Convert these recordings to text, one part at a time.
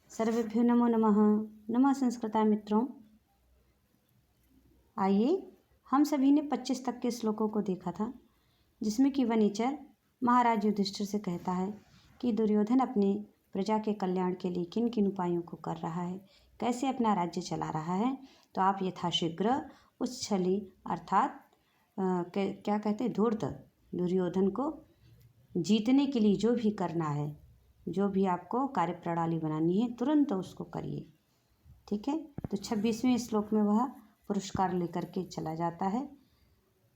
सर्वेभ्यो नमो नमः। नमः संस्कृता मित्रों। आइए, हम सभी ने 25 तक के श्लोकों को देखा था, जिसमें कि वनिचर महाराज युधिष्ठिर से कहता है कि दुर्योधन अपने प्रजा के कल्याण के लिए किन किन उपायों को कर रहा है, कैसे अपना राज्य चला रहा है। तो आप यथाशीघ्र उस छली अर्थात क्या कहते हैं, धूर्त दुर्योधन को जीतने के लिए जो भी करना है, जो भी आपको कार्यप्रणाली बनानी है, तुरंत उसको करिए। ठीक है। तो 26वें श्लोक में वह पुरस्कार लेकर के चला जाता है।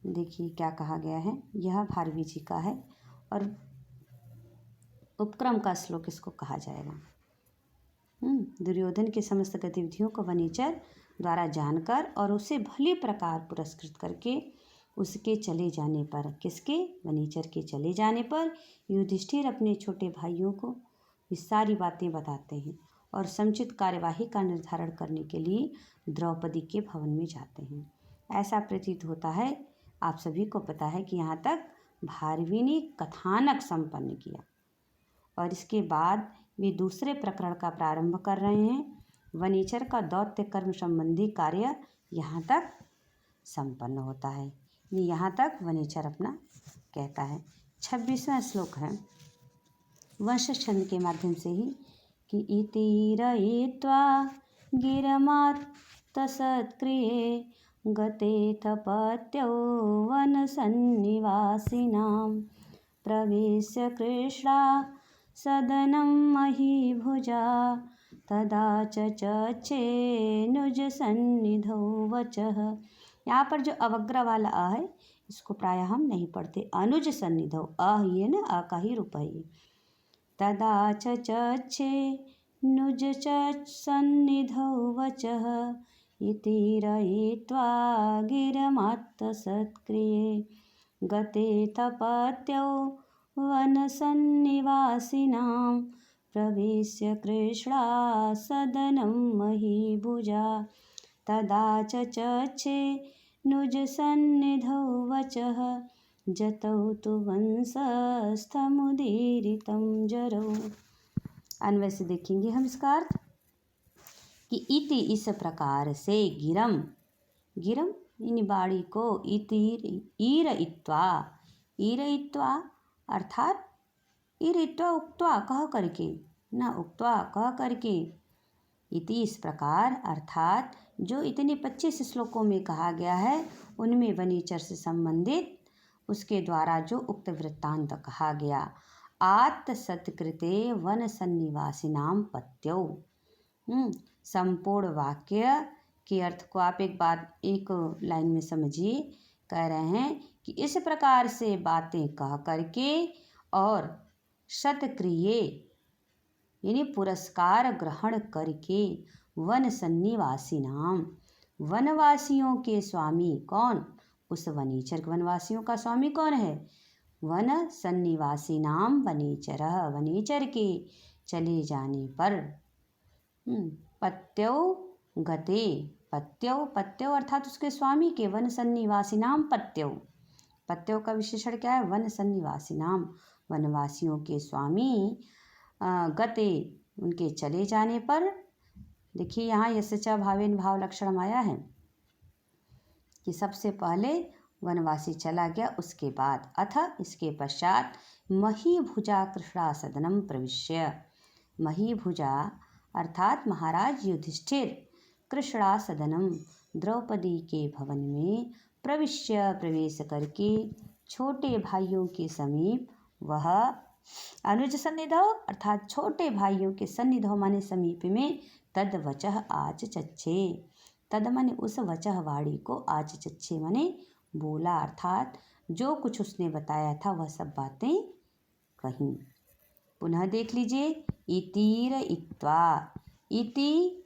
देखिए क्या कहा गया है। यह भारवी जी का है और उपक्रम का श्लोक इसको कहा जाएगा। दुर्योधन की समस्त गतिविधियों को वनिचर द्वारा जानकर और उसे भली प्रकार पुरस्कृत करके उसके चले जाने पर, किसके, वनिचर के चले जाने पर युधिष्ठिर अपने छोटे भाइयों को ये सारी बातें बताते हैं और समुचित कार्यवाही का निर्धारण करने के लिए द्रौपदी के भवन में जाते हैं। ऐसा प्रतीत होता है, आप सभी को पता है कि यहाँ तक भारवी ने कथानक संपन्न किया और इसके बाद वे दूसरे प्रकरण का प्रारंभ कर रहे हैं। वनिचर का दौत्य कर्म संबंधी कार्य यहाँ तक संपन्न होता है। यहाँ तक वनिचर अपना कहता है। 26वां श्लोक है वंश छंद के माध्यम से ही कि इति रयित्वा गिरमात् तत्सत्क्रिये गते तपत्यौ वनसन्निवासिनां प्रवेश्य कृष्णा सदनं महीभुजा तदा चचेनुज सन्निधौ वचः। यहाँ पर जो अवग्र वाला अ है, इसको प्रायः हम नहीं पढ़ते। अनुज सन्निधौ, अ ये ना, अ का ही रूप है ये। तदा चचेनुज सन्निधौ वचः इति रयित्वा गिरमात् सत्क्रिये गते तपत्यौ वनसन्निवासिनां प्रवेश्य कृष्णा सदनं महीभुजा तदा चचेनुज सन्निधौ वचः जतौ तु वंशस्थमुदीरितं जरौ। अन्वय से देखेंगे हम इसका अर्थ कि इति इस प्रकार से, गिरम गिरम इन बाड़ी को, ईरयित्वा अर्थात ईरयित्वा उक्त्वा कह करके, ना उक्त्वा कह करके, इति इस प्रकार अर्थात जो इतने 25 श्लोकों में कहा गया है उनमें वनिचर से संबंधित उसके द्वारा जो उक्त वृत्तांत कहा गया। आत्सत्कृते वन सन्निवासिनां पत्यौ। संपूर्ण वाक्य के अर्थ को आप एक लाइन में समझिए। कह रहे हैं कि इस प्रकार से बातें कह करके और सत्क्रिये यानी पुरस्कार ग्रहण करके वन सन्निवासिनाम, वनवासियों के स्वामी कौन, उस वनिचर, वनवासियों का स्वामी कौन है, वन सन्निवासिनाम वनिचरः, वनिचर के चले जाने पर, पत्यौ गते, पत्यौ अर्थात उसके स्वामी के, वन सन्निवासिनाम पत्यौ, पत्यौ का विशेषण क्या है, वन सन्निवासिनाम, वनवासियों के स्वामी, गते उनके चले जाने पर। देखिए यहाँ यस्चा भावेन भाव लक्षण आया है कि सबसे पहले वनवासी चला गया, उसके बाद अथ इसके पश्चात महीभुजा कृष्णासदनम प्रविश्य, महीभुजा अर्थात महाराज युधिष्ठिर कृष्णासदनम द्रौपदी के भवन में प्रविश्य प्रवेश करके छोटे भाइयों के समीप वह अनुज सन्निधौ अर्थात छोटे भाइयों के सन्निधौ माने समीप में तद वचः आज चच्छे, तद माने उस वचः वाणी को, आज चच्छे माने बोला, अर्थात जो कुछ उसने बताया था वह सब बातें कहीं। पुनः देख लीजिए, इतीर इत्वा, इति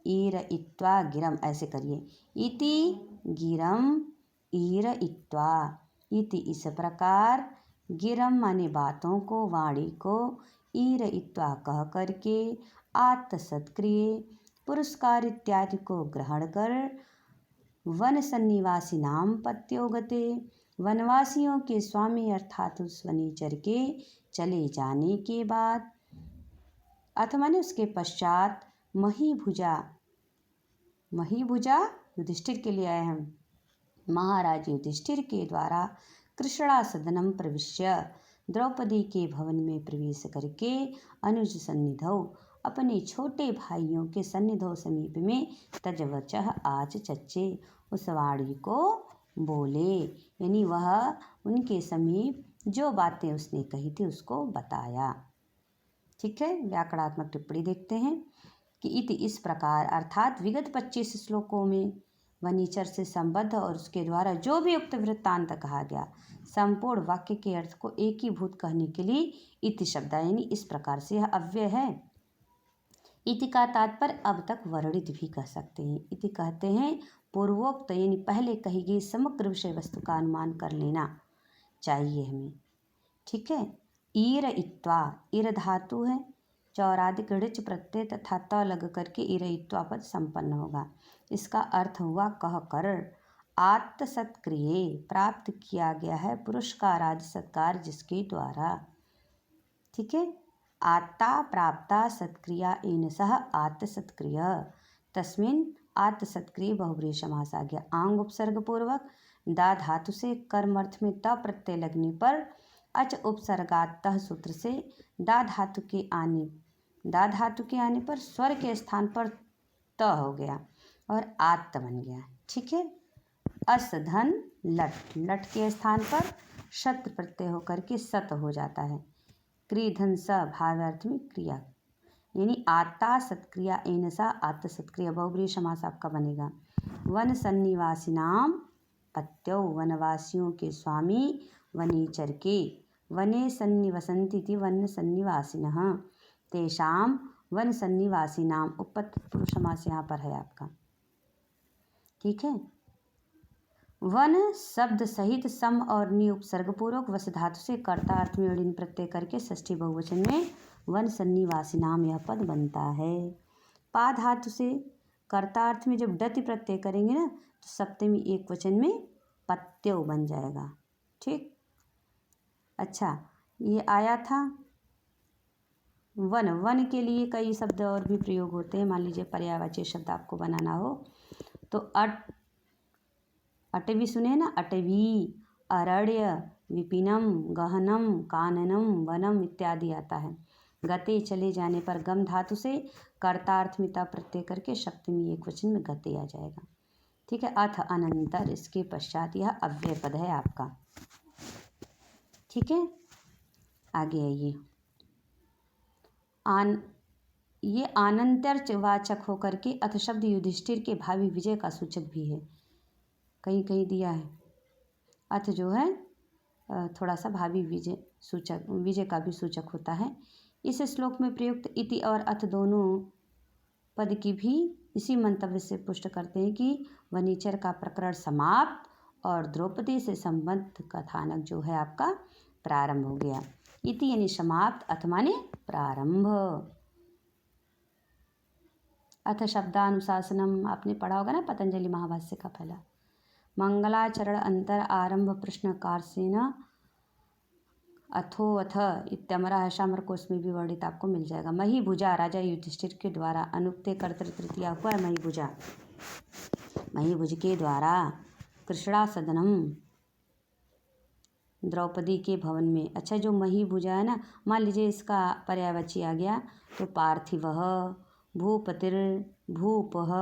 ईर इत्वा गिरम, ऐसे करिए, इति गिरम ईर इत्वा, इति इस प्रकार, गिरम माने बातों को, वाणी को, ईर इत्वा कह करके, आत्सत्क्रिय पुरस्कार इत्यादि को ग्रहण कर, वन सन्निवासी नाम पत्यो गते वनवासियों के स्वामी अर्थात उस वनिचर के चले जाने के बाद, अथ माने उसके पश्चात महीभुजा, महीभुजा युधिष्ठिर के लिए आए हम, महाराज युधिष्ठिर के द्वारा कृष्णा सदनम प्रविश्य, द्रौपदी के भवन में प्रवेश करके अनुज सन्निधौ, अपने छोटे भाइयों के सन्निधौ समीप में तजवचः आज चच्चे, उस वाणी को बोले, यानी वह उनके समीप जो बातें उसने कही थी उसको बताया। ठीक है, व्याकरणात्मक टिप्पणी देखते हैं कि इति इस प्रकार, अर्थात विगत 25 श्लोकों में वनीचर से संबद्ध और उसके द्वारा जो भी उक्त वृत्तांत कहा गया, संपूर्ण वाक्य के अर्थ को एकीभूत कहने के लिए इति शब्द, यानी इस प्रकार से यह अव्यय है। इति का तात्पर्य अब तक वर्णित भी कह सकते हैं। इति कहते हैं पूर्वोक्त, यानी पहले कही गई समग्र विषय वस्तु का अनुमान कर लेना चाहिए हमें। ठीक है, ईर इत्वा, ईर धातु है, चौरादिक ऋच प्रत्यय तथा त लग करके ईर इत्वा पद संपन्न होगा। इसका अर्थ हुआ कह कर आत्म सत्क्रिय, प्राप्त किया गया है पुरस्कार आदि सत्कार जिसके द्वारा। ठीक है, आत्ता प्राप्ता सत्क्रिया एन सह आत्म सत्क्रिय, तस्मिन आत्म सत्क्रिय बहुव्रीहि समास आ गया। आंग उपसर्ग पूर्वक दा धातु से कर्म अर्थ में त प्रत्यय लगने पर अच उपसर्गातः सूत्र से दा धातु के आने पर स्वर के स्थान पर त हो गया और आत्त बन गया। ठीक है, अस धन लट, लट के स्थान पर शत प्रत्यय होकर के सत हो जाता है। क्री धन स भावार्थ में क्रिया, यानी आत्ता सत्क्रिया एन सा आत्म सत्क्रिया बहुव्रीहि समास आपका बनेगा। वन सन्निवासी नाम पत्यो, वनवासियों के स्वामी, वनेचर के, वने सन्निवसन्ति थी वन सन्निवासिनः, तेषाम वन सन्निवासी नाम उपपत्ति पुरुष समास यहाँ पर है आपका। ठीक है, वन शब्द सहित सम और नि उपसर्ग पूर्वक वस धातु से कर्ता अर्थ में ऋण प्रत्यय करके षष्ठी बहुवचन में वन सन्निवासी नाम यह पद बनता है। पा धातु से कर्ता अर्थ में जब डति प्रत्यय करेंगे ना तो सप्तमी एक वचन में पत्यो बन जाएगा। ठीक, अच्छा, ये आया था वन, वन के लिए कई शब्द और भी प्रयोग होते हैं। मान लीजिए पर्यायवाची शब्द आपको बनाना हो तो अटवी सुने ना, अटवी, अरण्य, विपिनम, गहनम, काननम, वनम इत्यादि आता है। गते चले जाने पर गम धातु से कर्तार्थ में ता प्रत्यय करके सप्तमी एक वचन में गते आ जाएगा। ठीक है, अथ अनंतर, इसके पश्चात यह अव्यय पद है आपका। ठीक है, आगे आइए। ये आनंतर वाचक होकर के अथ शब्द युधिष्ठिर के भावी विजय का सूचक भी है, कहीं कहीं दिया है। अथ जो है थोड़ा सा भावी विजय सूचक, विजय का भी सूचक होता है। इस श्लोक में प्रयुक्त इति और अथ दोनों पद की भी इसी मंतव्य से पुष्ट करते हैं कि वनीचर का प्रकरण समाप्त और द्रौपदी से संबद्ध कथानक जो है आपका प्रारंभ हो गया। इति यानी समाप्त, अथ माने प्रारंभ। अथ शब्दानुशासनम आपने पढ़ा होगा ना, पतंजलि महाभाष्य का पहला। मंगलाचरण अंतर आरंभ प्रश्न कारसेन अथोअथ इत्यमरा शामर कोश में भी वर्णित आपको मिल जाएगा। महीभुजा राजा युधिष्ठिर के द्वारा अनुक्ते कर्तृ तृतीया हुआ है महीभुजा, महीभुज के द्वारा कृष्णा सदनम, द्रौपदी के भवन में। अच्छा, जो महीभुजा है ना, मान लीजिए इसका पर्यायवाची आ गया तो पार्थिवः, भूपतिर, भूपः,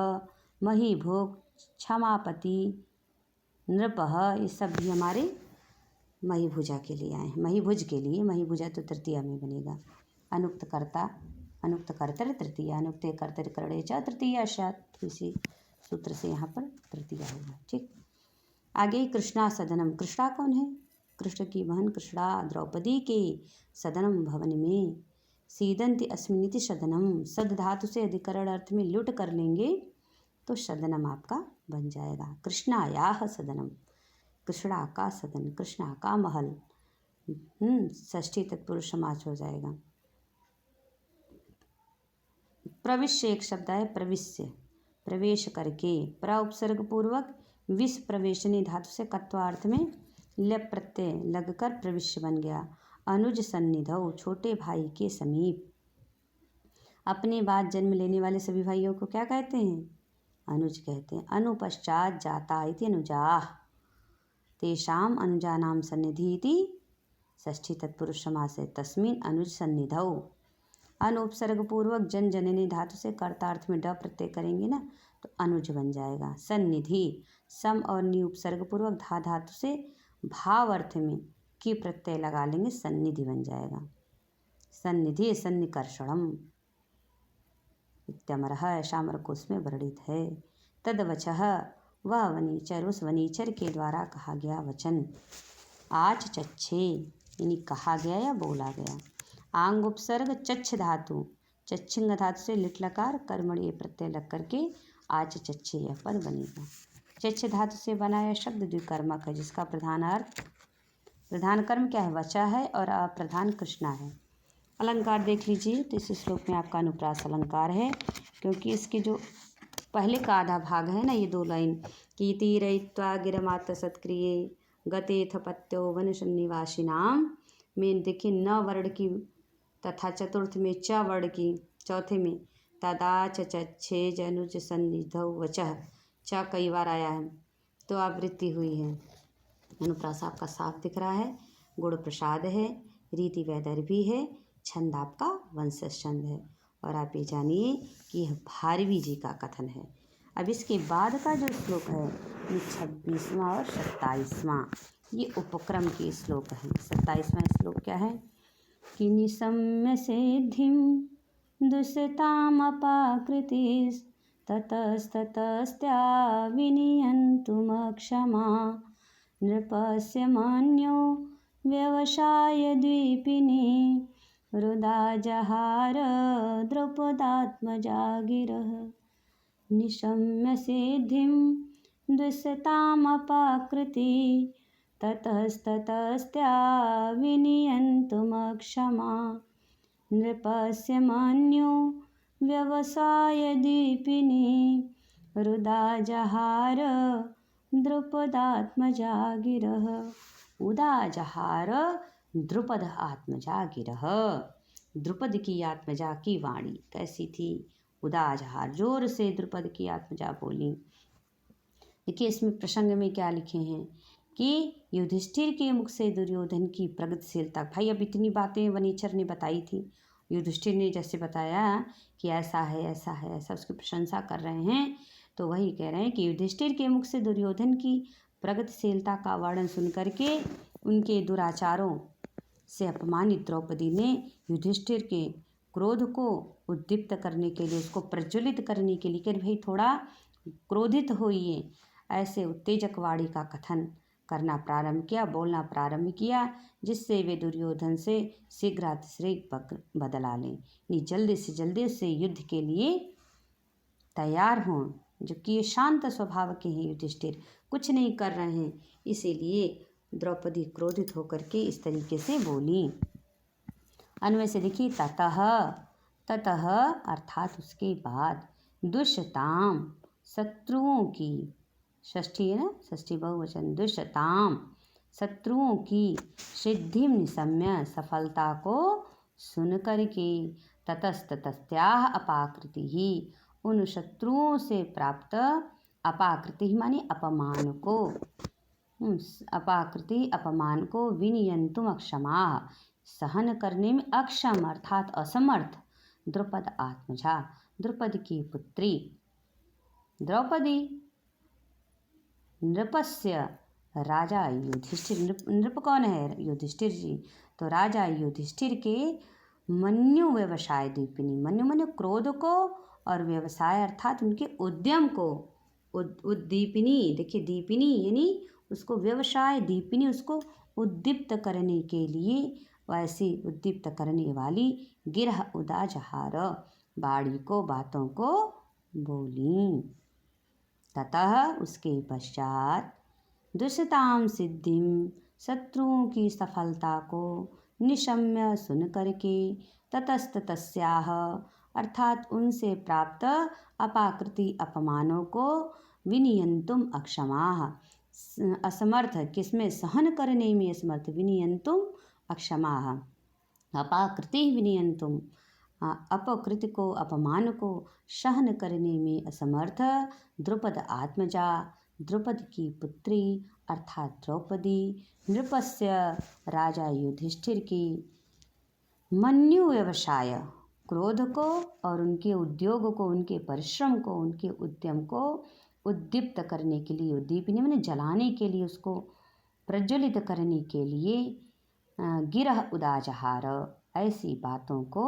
महीभुक्, क्षमापति, नृपः, ये सब भी हमारे महीभुजा के लिए आए हैं। महीभुज के लिए, महीभुजा तो तृतीया में बनेगा। अनुक्त कर्ता, अनुक्त कर्तृ तृतीया, अनुक्त कर्तृ करणे च तृतीया स्यात्, तो इसी सूत्र से यहाँ पर तृतीया होगा। ठीक, आगे कृष्णा सदनम। कृष्णा कौन है? कृष्ण की बहन कृष्णा द्रौपदी के सदनम भवन में। सीदंति अस्मिनिति सदनम, सद धातु से अधिकरण अर्थ में लुट कर लेंगे तो सदनम आपका बन जाएगा। कृष्णायाः सदनम, कृष्णा का सदन, कृष्णा का महल, षष्ठी तत्पुरुष समास हो जाएगा। प्रविश्य एक शब्द है, प्रविश्य, प्रवेश करके, प्र उपसर्ग पूर्वक विष प्रवेशनी धातु से कत्वार्थ में लप प्रत्यय लगकर प्रविश्य बन गया। अनुज सन्निधौ, छोटे भाई के समीप। अपने बाद जन्म लेने वाले सभी भाइयों को क्या कहते हैं? अनुज कहते हैं। अनुपश्चात जाता इति अनुजाः तेषाम अनुजानाम सन्निधि इति षष्ठी तत्पुरुष समास है तस्मिन अनुज सन्निधौ। अन उपसर्ग पूर्वक जन जननी धातु से कर्तार्थ में ड प्रत्यय करेंगे ना तो अनुज बन जाएगा। सन्निधि सम और नि उपसर्ग पूर्वक धा धातु से भाव अर्थ में की प्रत्यय लगा लेंगे, सन्निधि बन जाएगा। सन्निधि सन्निकर्षणम इत्यमरः ऐसा अमर कोश में वर्णित है। तदवचः वह वनीचर उस वनीचर के द्वारा कहा गया वचन। आच चच्छे यानी कहा गया या बोला गया। आंग उपसर्ग चच्छ धातु चच्छिंग धातु से लिट लकार कर्मणीय प्रत्यय लग करके आच चच्छे यह पद बनेगा। चच्छ धातु से बनाया शब्द द्विकर्मक है जिसका प्रधान कर्म क्या है? वचा है और अप्रधान कृष्णा है। अलंकार देख लीजिए तो इस श्लोक में आपका अनुप्रास अलंकार है, क्योंकि इसके जो पहले का आधा भाग है ना, ये 2 लाइन की तीरयित्वा गिरमात्र सत्क्रिये गतेथ पत्यो वन सन्निवासिनाम में देखिए न वर्ण की तथा चतुर्थ में च वर्ण की, चौथे में तदा चच्छे जनुज सन्निधौ वचः च कई बार आया है तो आवृत्ति हुई है। अनुप्रास आपका साफ दिख रहा है। गुण प्रसाद है, रीति वैदर्भी है, छंद आपका वंशज छंद है। और आप ये जानिए कि यह भारवी जी का कथन है। अब इसके बाद का जो श्लोक है ये 26वां और 27वां ये उपक्रम के श्लोक हैं। 27वां श्लोक क्या है कि निशम्य सिद्धिं दुष्टामपाकृतिस् ततस्ततस्त्या विनियन्तुमक्षमा नृपस्य मन्यो व्यवसाय द्वीपिनी रुदा जहार द्रौपदात्मजा गिरः। निशम्य सिद्धिं दुष्टामपाकृति ततस्ततस्त्या विनियन्तुमक्षमा नृपस्य मन्यो व्यवसाय दीपिनी रुदा जहार द्रुपदात्मजा गिरः। उदा जहार द्रुपद आत्मजा गिरः। द्रुपद की आत्मजा की वाणी कैसी थी? उदा जहार जोर से द्रुपद की आत्मजा बोली। देखिए इसमें प्रसंग में क्या लिखे हैं कि युधिष्ठिर के मुख से दुर्योधन की प्रगतिशीलता। भाई अब इतनी बातें वनीचर ने बताई थी, युधिष्ठिर ने जैसे बताया कि ऐसा है ऐसा है ऐसा, उसकी प्रशंसा कर रहे हैं, तो वही कह रहे हैं कि युधिष्ठिर के मुख से दुर्योधन की प्रगतिशीलता का वर्णन सुन करके उनके दुराचारों से अपमानित द्रौपदी ने युधिष्ठिर के क्रोध को उद्दीप्त करने के लिए, उसको प्रज्वलित करने के लिए कि भाई थोड़ा क्रोधित होइए, ऐसे उत्तेजक वाणी का कथन करना प्रारंभ किया, बोलना प्रारंभ किया, जिससे वे दुर्योधन से शीघ्र बदला लें, नहीं जल्दी से जल्दी उससे युद्ध के लिए तैयार हों। जबकि ये शांत स्वभाव के हैं, युधिष्ठिर कुछ नहीं कर रहे हैं, इसीलिए द्रौपदी क्रोधित होकर के इस तरीके से बोली। अन्वय से देखिए ततः अर्थात उसके बाद दुष्टाम शत्रुओं की, षष्ठी है ना, षष्ठी बहुवचन, दुष्टाम शत्रुओं की सिद्धि निशम्य सफलता को सुन करके ततस्ततस्त्याह अपाकृति ही उन शत्रुओं से प्राप्त अपाकृति माने अपमान को, अपाकृति अपमान को विनियंतुम अक्षमा सहन करने में अक्षम अर्थात असमर्थ द्रुपद आत्मजा द्रुपद की पुत्री द्रौपदी नृपस्य राजा युधिष्ठिर, नृप कौन है? युधिष्ठिर जी। तो राजा युधिष्ठिर के मन्यु व्यवसाय दीपिनी, मन्यु मन्यु क्रोध को और व्यवसाय अर्थात उनके उद्यम को उद्दीपिनी, देखिए दीपिनी यानी उसको व्यवसाय, दीपिनी उसको उद्दीप्त करने के लिए, वैसी उद्दीप्त करने वाली गिरह उदा जहार बाड़ी को बातों को बोली। ततः उसके पश्चात दुष्टाम सिद्धिम शत्रुओं की सफलता को निशम्य सुन करके ततस्ततस्याह अर्थात उनसे प्राप्त अपाकृति अपमानों को विनियंतुम अक्षमाः असमर्थ, किसमें? सहन करने में असमर्थ, विनियंतुम अक्षमाः अपाकृति विनियंतुम अपकृत को अपमान को सहन करने में असमर्थ द्रुपद आत्मजा, द्रुपद की पुत्री अर्थात द्रौपदी, नृपस्य राजा युधिष्ठिर की मन्यु व्यवसाय क्रोध को और उनके उद्योग को, उनके परिश्रम को, उनके उद्यम को उद्दीप्त करने के लिए, उद्दीपनी मैंने जलाने के लिए, उसको प्रज्वलित करने के लिए गिरह उदाजहार ऐसी बातों को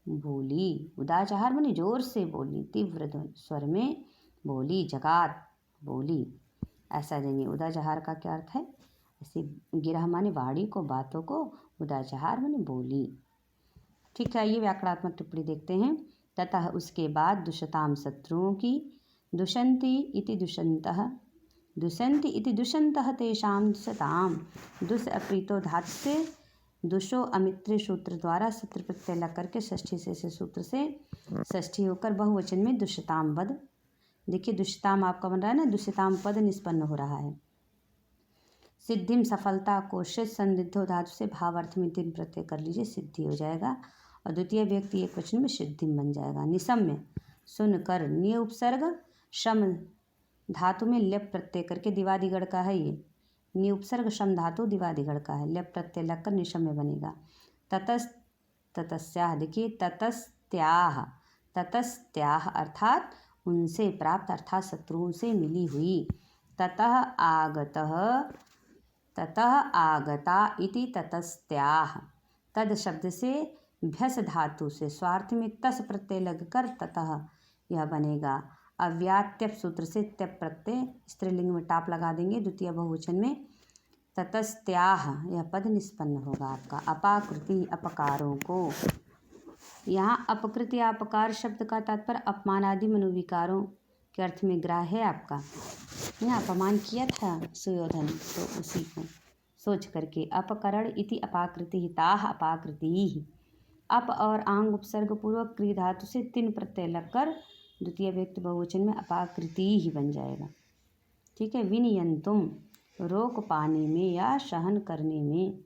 बोली। उदाजहार मैंने जोर से बोली, तीव्र स्वर में बोली, जगात बोली, ऐसा जानिए। उदाजहार का क्या अर्थ है? ऐसी गिरह माने वाणी को, बातों को, उदाजहार मैंने बोली। ठीक है, ये व्याकरणात्मक टिप्पणी देखते हैं। ततः उसके बाद दुष्यताम शत्रुओं की, दुष्यन्ति इति दुष्यन्तः, दुष्यन्ति इति दुष्यन्तः तेषां दुष्यताम, दुष अप्रीतो धातु से दुषो अमित्र सूत्र द्वारा शत्रु प्रत्यय लग करके षष्ठी से सूत्र से षष्ठी होकर बहुवचन में दुष्यताम पद। देखिए दुष्यताम आपका बन रहा है ना, दुष्यताम पद निष्पन्न हो रहा है। सिद्धिम सफलता को शिष्य संदिग्धो धातु से भावार्थ में तीन प्रत्यय कर लीजिए, सिद्धि हो जाएगा। और द्वितीय व्यक्ति एक वचन में सिद्धिम बन जाएगा। निसम्य सुनकर, नि उपसर्ग शम धातु में लेप प्रत्यय करके, दिवादिगढ़ का है ये, नि उपसर्ग शम धातु दिवादिगढ़ का है, लेप प्रत्यय लगकर निशम्य बनेगा। ततस् ततस्याह, देखिए ततस्त्याह, ततस्त्याह अर्थात उनसे प्राप्त, अर्थात शत्रुओं से मिली हुई। ततः आगतः, ततः आगता इति ततस्त्याह, तद शब्द से भ्यस धातु से स्वार्थ में तस प्रत्यय लगकर ततः यह बनेगा। अव्यात्यप सूत्र से त्यप प्रत्यय स्त्रीलिंग में टाप लगा देंगे, द्वितीय बहुवचन में ततस्त्याह यह पद निष्पन्न होगा आपका। अपाकृति अपकारों को, यहाँ अपकृत या अपकार शब्द का तात्पर्य अपमान आदि मनोविकारों के अर्थ में ग्राह्य है आपका। यहाँ अपमान किया था सुयोधन, तो उसी को सोच करके अपकरण इति अपाकृति ताह अपाकृति, अप और आंग उपसर्ग पूर्वक क्रिया धातु से तीन प्रत्यय लगकर द्वितीय व्यक्ति बहुवचन में अपाकृति ही बन जाएगा। ठीक है। विनियंतुम रोक पाने में या सहन करने में,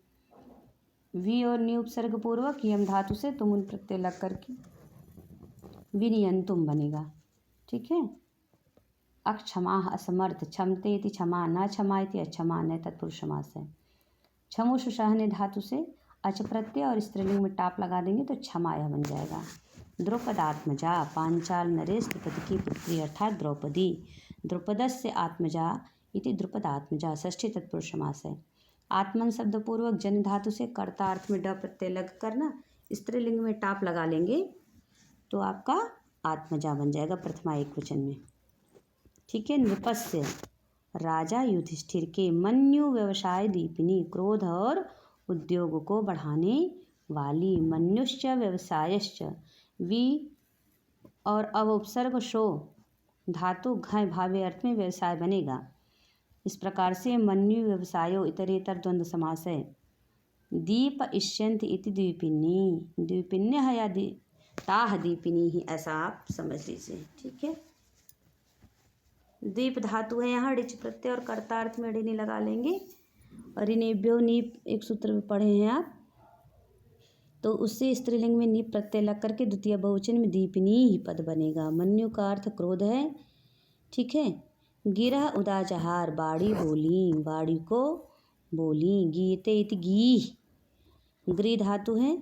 वी और नि उपसर्ग पूर्वक यम धातु से तुम उन प्रत्यय लग करके विनियंतुम बनेगा। ठीक है। अक्षमा असमर्थ, क्षमते इति क्षमा, न क्षमा इति अक्षमा, न तत्पुरुष समास है। क्षमुष सहने धातु से अच प्रत्यय और स्त्रीलिंग में टाप लगा देंगे तो क्षमा यह बन जाएगा। द्रौपदात्मजा पांचाल नरेश द्रुपद की पुत्री अर्थात द्रौपदी, द्रुपदस्य आत्मजा इति द्रुपदात्मजा, षष्ठी तत्पुरुष समास है। आत्मन शब्द पूर्वक जन धातु से कर्ता अर्थ में ड प्रत्यय लग कर ना स्त्रीलिंग में टाप लगा लेंगे तो आपका आत्मजा बन जाएगा प्रथमा एक वचन में। ठीक है। नृपस्य राजा युधिष्ठिर के, मन्यु व्यवसाय दीपिनी क्रोध और उद्योग को बढ़ाने वाली, मन्युश्च व्यवसायश्च वी और अव उपसर्ग शो धातु घय भावे अर्थ में व्यवसाय बनेगा। इस प्रकार से मन्यु व्यवसायो इतरेतर द्वंद्व समास है। दीप इष्यंत इति द्वीपिनी, द्वीपिन्य है या ताह दीपिनी ही, ऐसा आप समझ लीजिए। ठीक है। दीप धातु है यहाँ, ऋच प्रत्यय और कर्तार्थ में ऋणी लगा लेंगे और ऋणेभ्यो नीप एक सूत्र में पढ़े हैं आप, तो उससे स्त्रीलिंग में नीप प्रत्यय लग करके द्वितीय बहुवचन में दीपिनी ही पद बनेगा। मन्यु का अर्थ क्रोध है। ठीक है। गिरह उदाजहार बाड़ी बोली, बाड़ी को बोली। गीते इति गी, गृह धातु है,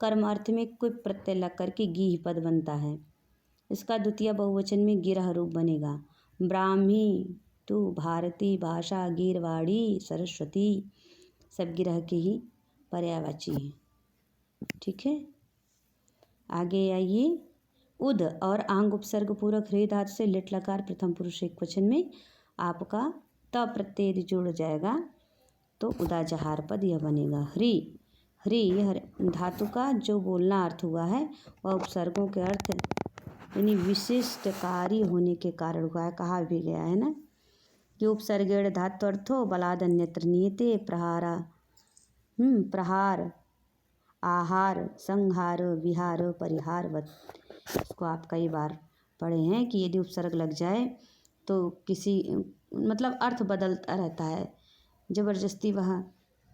कर्म अर्थ में कोई प्रत्यय लग करके गी पद बनता है। इसका द्वितीय बहुवचन में गिरह रूप बनेगा। ब्राह्मी तु भारती भाषा गिरवाड़ी सरस्वती, सब गिरह के ही पर्यायवाची हैं। ठीक है। आगे आइए। उद और आंग उपसर्ग पूर्वक ह्री धातु से लिट लकार प्रथम पुरुष एक वचन में आपका त प्रत्यय यदि जुड़ जाएगा तो उदाजहार पद यह बनेगा। ह्री, ह्री यह धातु का जो बोलना अर्थ हुआ है वह उपसर्गों के अर्थ यानी विशिष्टकारी होने के कारण हुआ है। कहा भी गया है ना कि उपसर्गेण धातु अर्थो बलाद अन्यत्र नियते, प्रहारा प्रहार आहार संहार विहार परिहारवत। इसको आप कई बार पढ़े हैं कि यदि उपसर्ग लग जाए तो किसी मतलब अर्थ बदलता रहता है, ज़बरदस्ती वह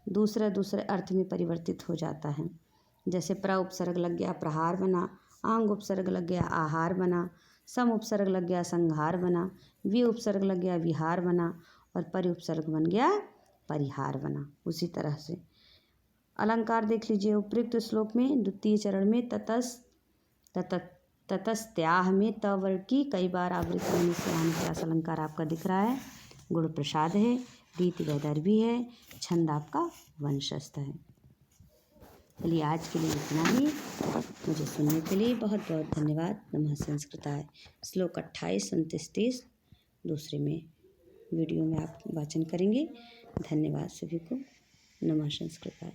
दूसरे अर्थ में परिवर्तित हो जाता है। जैसे प्र उपसर्ग लग गया प्रहार बना, आंग उपसर्ग लग गया आहार बना, सम उपसर्ग लग गया संहार बना, वि उपसर्ग लग गया विहार बना और परि उपसर्ग बन गया परिहार बना। उसी तरह से अलंकार देख लीजिए। उपयुक्त श्लोक में द्वितीय चरण में ततस्त्याह में त वर्ग की कई बार आवृत्ति होने से अनुप्रास अलंकार आपका दिख रहा है। गुण प्रसाद है, रीति वैदर्भी है, छंद आपका वंशस्थ है। चलिए आज के लिए इतना ही। मुझे सुनने के लिए बहुत बहुत धन्यवाद। नमः संस्कृताय। श्लोक 28, 29, 30 दूसरे में वीडियो में आप वाचन करेंगे। धन्यवाद सभी को। नमः संस्कृताय।